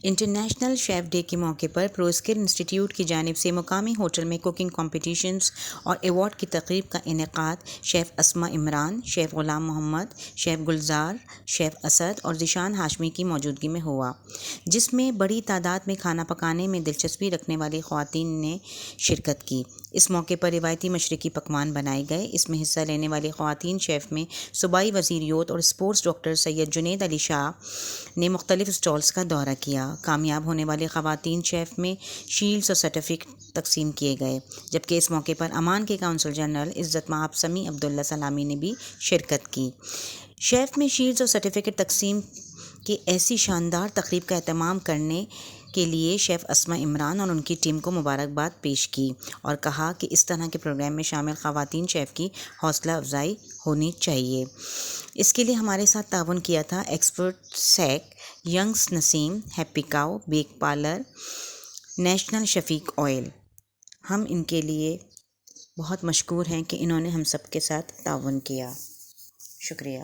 International chef day کے موقع پر پرواسکل institute کی جانب سے مقامی ہوٹل میں کوکنگ کمپٹیشنز اور ایوارڈ کی تقریب کا انعقاد شیف اسما عمران، شیف غلام محمد، شیف گلزار، شیف اسد اور ذیشان ہاشمی کی موجودگی میں ہوا، جس میں بڑی تعداد میں کھانا پکانے میں دلچسپی رکھنے والی خواتین نے شرکت کی۔ اس موقع پر روایتی مشرقی پکوان بنائے گئے۔ اس میں حصہ لینے والی خواتین شیف میں صوبائی وزیر یوتھ اور اسپورٹس ڈاکٹر سید جنید علی شاہ نے مختلف اسٹالز کا دورہ کیا۔ کامیاب ہونے والی خواتین شیف میں شیلڈز اور سرٹیفکیٹ تقسیم کیے گئے، جبکہ اس موقع پر عمان کے قونصل جنرل عزت مآب سمیع عبداللہ سلامی نے بھی شرکت کی۔ شیف میں شیلڈز اور سرٹیفکیٹ تقسیم کی ایسی شاندار تقریب کا اہتمام کرنے کے لیے شیف اسما عمران اور ان کی ٹیم کو مبارکباد پیش کی اور کہا کہ اس طرح کے پروگرام میں شامل خواتین شیف کی حوصلہ افزائی ہونی چاہیے۔ اس کے لیے ہمارے ساتھ تعاون کیا تھا ایکسپرٹ سیک، ینگز نسیم، ہیپی کاؤ بیک پارلر، نیشنل شفیق آئل۔ ہم ان کے لیے بہت مشکور ہیں کہ انہوں نے ہم سب کے ساتھ تعاون کیا۔ شکریہ۔